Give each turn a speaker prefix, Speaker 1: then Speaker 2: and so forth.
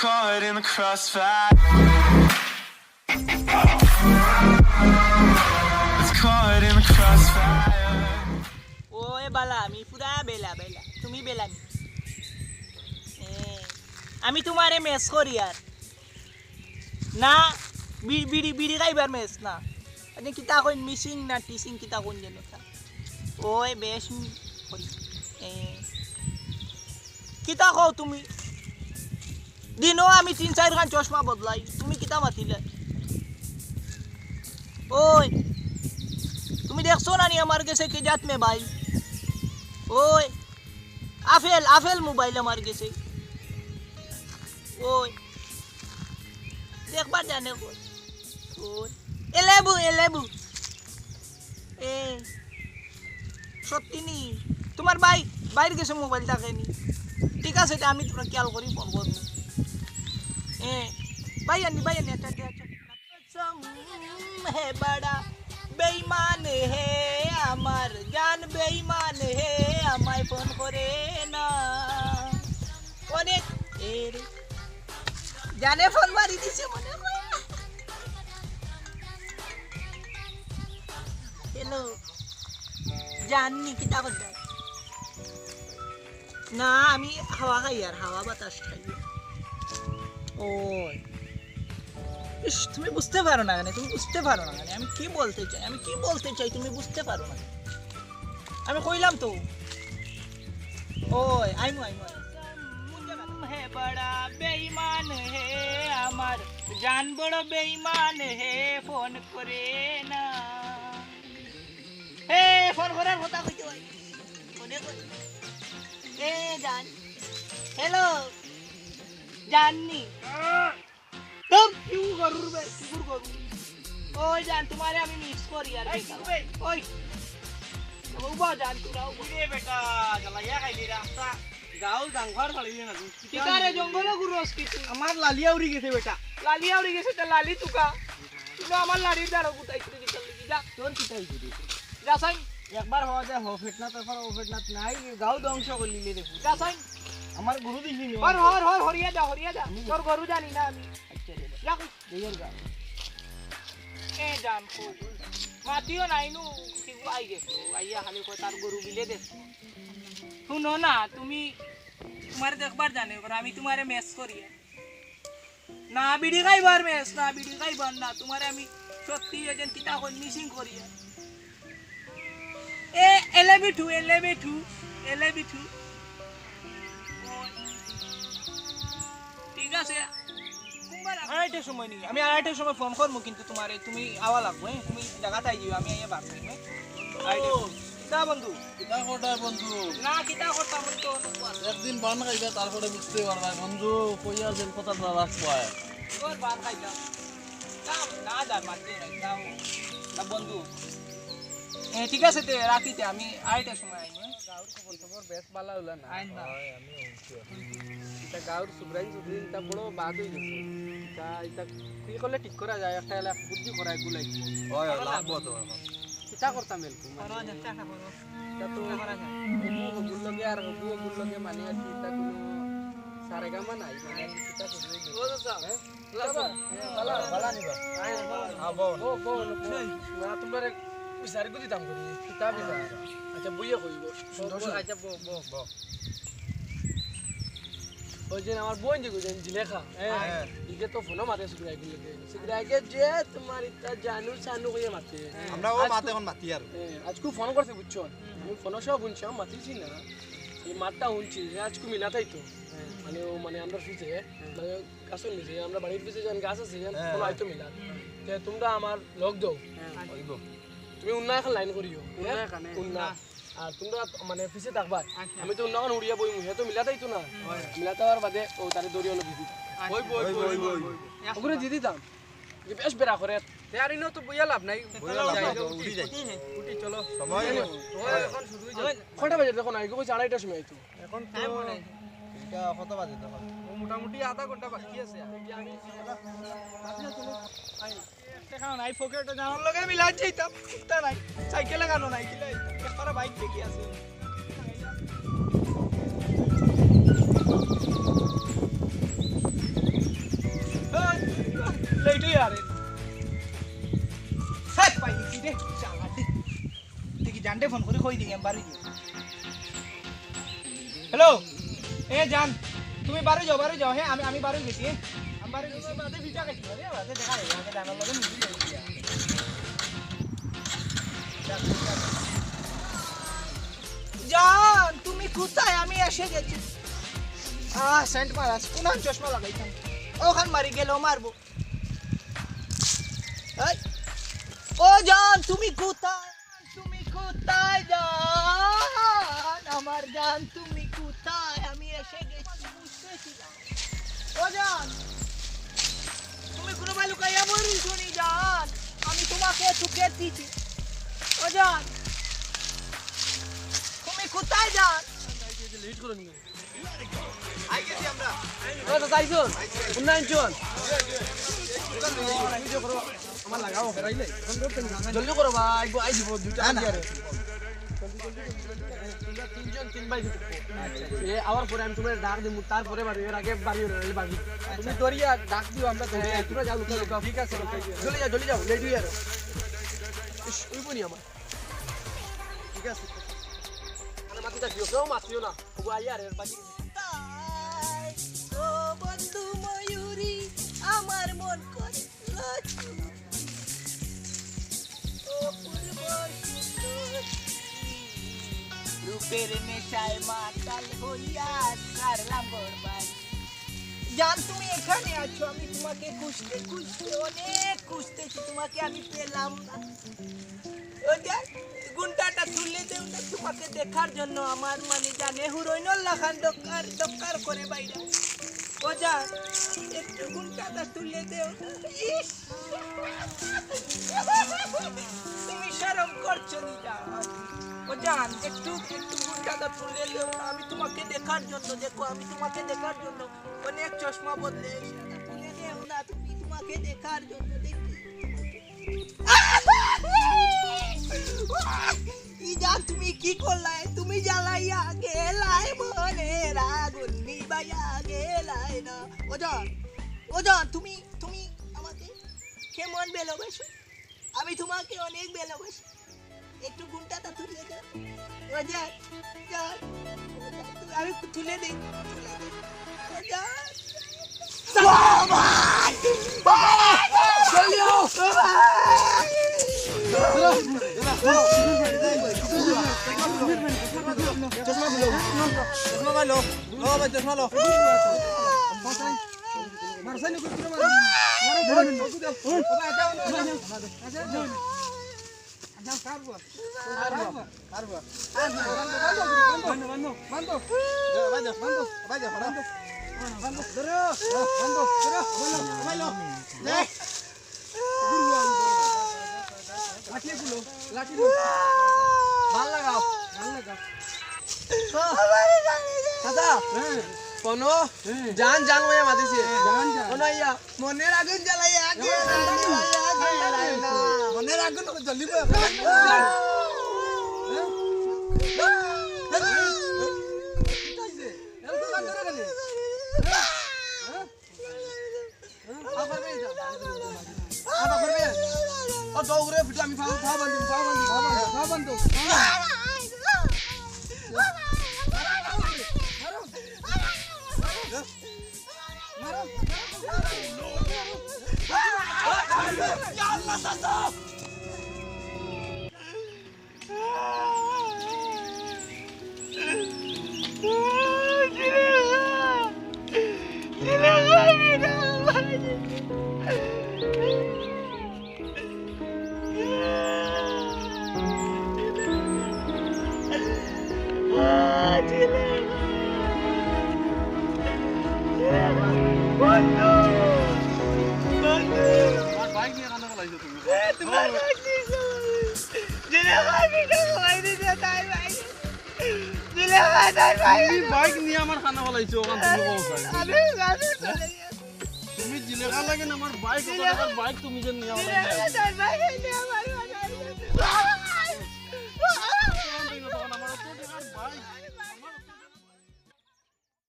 Speaker 1: caught in the crossfire. It's caught in the crossfire.
Speaker 2: ওই বালা আমি পুরা বেলা বেলা তুমি বেলা নি আমি তোমারে মেস করি আর না বিড়ি বিড়ি খাইবার মেস না আপনি কিতা কইন মিসিং না টিসিং কিতা কইন যেন ওই বেশ করি কিতা কও তুমি দিনও আমি 3-4 খান চশমা বদলাই তুমি কিতা মাতিলে ওই তুমি দেখছো না নি আমার কাছে কি জাত মোবাইল ওই আফেল আফেল মোবাইল আমার কাছে ওই দেখবার জানে ওই এলেবু সত্যি নি তোমার বাইরে গেছে মোবাইল থাকেনি ঠিক আছে আমি তোরা খেয়াল করি ফোন করবো ভাই আনি আচ্ছা হে বড়া বেঈমান হে আমার জান বেঈমান হে আমায় ফোন করে না অনেক জানে ফোন মারি দিছে মনে হয় হ্যালো জাননি কি তা বলতে না আমি হাওয়া খাই আর হাওয়া বাতাস খাই ওই ইস তুমি বুঝতে পারো না তুমি বুঝতে পারো না আমি কি বলতে চাই তুমি বুঝতে পারো না আমি কইলাম তো ওই আইমু হে বড়া বেঈমান হে আমার জান বড় বেঈমান হে ফোন করে না হে ফোন করার কথা কইতে হয় ফোনে কই জান হ্যালো জাননি तुम क्यों गरुर बे क्यों गरुर ओए जान तुम्हारे আমি মিস করি আর ওই উবা জান তোরা উবে বেটা জ্বালাইয়া খাইলি রাস্তা গাও জাংঘর ফালিলি না তুই কিতারে জঙ্গল গুরস কি আমার লালিয়া উড়ি গেছে বেটা লালিয়া উড়ি গেছে তে লালি তুকা তুই আমার লালির দাঁড় গুতাইছিস কি চললি যা তোর কিতাই দিবি যা সাই একবার হওয়া যায় হফেটনা তারপর হফেটনা নাই গাও ধ্বংস করলি রে দেখু যা সাই আমার গুরু দিছিনি হর হরিয়া যা তোর গুরু জানি না আমি যা দেয়ার গা জান কো মাতিও নাইনু কিগু আই গেছো আইয়া খালি কই তার গরু বিলে দে শুনো না তুমি তোমারে দেখবার জানে আর আমি তোমারে মেস করি না বিড়ি খাইবার মেস না বিড়ি খাইবার না তোমারে আমি সত্যি এজেন্ট কিতা কই মিসিং করি এলেবিটু ঠিক আছে আড়াইটার সময় নিয়ে আমি আড়াইটার সময় ফোন করবো কিন্তু তোমারে তুমি আওয়া লাগবে তুমি জায়গাতে আই যাবে আমি আইয়া বাস করবো কিতা বন্ধু
Speaker 3: কিতা কোটায় বন্ধু
Speaker 2: না কিতা করতাম তো
Speaker 3: একদিন বান খাইবা তারপরে বুঝতে পারবা বন্ধু কইয়া যেন কথা রাখ পায়
Speaker 2: তোর বান খাইতাম না যা মারতে যাও না বন্ধু ঠিক আছে তে রাখিতে আমি আড়াইটার সময় আইব গাউর খবর বেশ ভালো হলো না আইন না আমি এটা গাউর সুব্রাইন সুদিন তা বড় বাদ হই গেছে এটা কি করলে ঠিক করা যায় একটা বুদ্ধি করায় গুলাই
Speaker 3: হয় লাভ তো
Speaker 2: কিতা করতাম এলকু করো না টাকা করো তা তো করা যায় গুল লগে আর গুল লগে মানে আছে তা কোনো সারেগামা নাই মানে কিতা করবে ও দাদা বালা নিবা আবো না তোমারে উসারে গুদি দাম করি কিতা বিজা আচ্ছা বইয়া কইব সুন্দর আচ্ছা বো ওই যে আমার বোন যে গুজেন জিলেখা ইকে তো ফোন মারে সুগ্রাইকে যে তোমার ইতা জানু কইয়া মাতে
Speaker 3: আমরা ও মাতে এখন মাতি আর
Speaker 2: আজকু ফোন করতে বুঝছো আমি ফোন সব বুঝছি আমি মাতিছি না এই মাতটা শুনছি আজকু মিলাতাই তো মানে ও মানে আমরা ফিছে মানে কাছে নিছে আমরা বাড়ির পিছে যান গাছ আছে ফোন আইতো মিলা তে তোমরা আমার লগ দাও হইব তুমি উন্না এখন লাইন করিও উন্না আর তোমরা মানে পিছে থাকবা আমি তো উন্নাখন উড়িয়া বইমু হে তো মিলাতাই তো না মিলাতার বাদে ও তারে দড়িও না দিদি ওগুলো দিদি দাম যে বেশ বেরা করে তেয়ারি নো তো বইয়া লাভ নাই
Speaker 3: উঠি যাই
Speaker 2: উঠি চলো
Speaker 3: সময়
Speaker 2: এখন শুরু হই যাবে কয়টা বাজে দেখো না আইগো 4:30টার সময় আইতো এখন টাইম নাই
Speaker 3: এটা কত বাজে তখন
Speaker 2: মোটামুটি আধা ঘন্টা বাকি আছে আমি চলো আই একটা খাও নাই পকেটে জানার লগে মিলাই যাইতাম কুত্তা নাই সাইকেল লাগানো নাই কিলা একটা বাইক দেখি আছে জানতে ফোন করে কই দিই আমি বাড়ি যাই হ্যালো এ জান তুমি বাড়ি যাও হ্যাঁ আমি বাড়ি গেছি আমি বাড়ি গেছি বাদে ভিটা গেছি রে বাদে দেখা যাবে আগে জানার লগে মিলি যাই জান তুমি কোথায় আমি এসে গেছি সেন্ট মারাস কোন চশমা লাগাইতাম ওখান মারি গেল মারবো এই ও জান তুমি কোথায় জান আমার জান তুমি কোথায় আমি এসে গেছি বুঝতেছি ও জান তুমি কোনো ভাই লুকাইয়া বলি শুনি জান আমি তোমাকে চুকে দিচ্ছি ও জান তুমি কোথায় জান
Speaker 3: লেট করে নিয়ে
Speaker 2: আই গেছি আমরা
Speaker 3: ও তো তাইছুন উন্নয়ন চুন আমার লাগাও ফেরাইলে জলদি করো ভাই আই দিব দুইটা আগে আরে তিনজন তিন ভাই এ আওয়ার পরে আমি তোমার ডাক দিমু তারপরে বাড়ি এর আগে বাড়ি রইল বাড়ি তুমি দরিয়া ডাক দিও আমরা তো তোমরা যাও লুকা ঠিক আছে জলদি যাও লেট হই আর ওই বনি আমার ঠিক আছে আরে মাটিটা দিও কেউ মাতিও না ও আই আর এর বাকি
Speaker 2: ও বন্ধু ময়ূরী আমার মন করে রূপের নেশায় মাতাল হইয়া কারলাম বরবাদ জান তুমি এখানে আছো আমি তোমাকে খুঁজতে অনেক খুঁজতেছি তোমাকে আমি পেলাম না ও জান গুন্ডাটা তুলে দেও না তোমাকে দেখার জন্য আমার মানে জানে হুরইনল লাখান দক্কার করে বাইরে ও জান একটু গুন্ডাটা তুলে দেও ইস তুমি শরম করছো নি জান ও জান একটু গুন্ডাটা তুলে দেও আমি তোমাকে দেখার জন্য দেখো আমি তোমাকে দেখার জন্য অনেক চশমা বদলে তুলে দেও না তুমি তোমাকে দেখার জন্য দেখি জান তুমি কি করলাই তুমি জ্বালাইয়া গেলাই মনে রাগুন নিবাইয়া গেলাই না ও জান তুমি আমাকে কেমন ভালোবাসো আমি তোমাকে অনেক ভালোবাসি একটু গুণটা তুলে দাও ও জান আমি তুলে দিই ও জান
Speaker 3: চশমা লো লো ভাই চশমা লো মারসানি কুত্র মার ভাল লাগাও দাদা কোনো জান জান হয়ে মাতিছে কোনো ইয়া মনের আগুন জ্বালাইয়া মনের আগুন জ্বলিব দৌড়ে ফিট আমি বাইক নিয়ে আমার খানা বলাইছো ওখান থেকে তুমি জিলেখা লাগে না আমার বাইক বাইক তুমি যে নিয়ে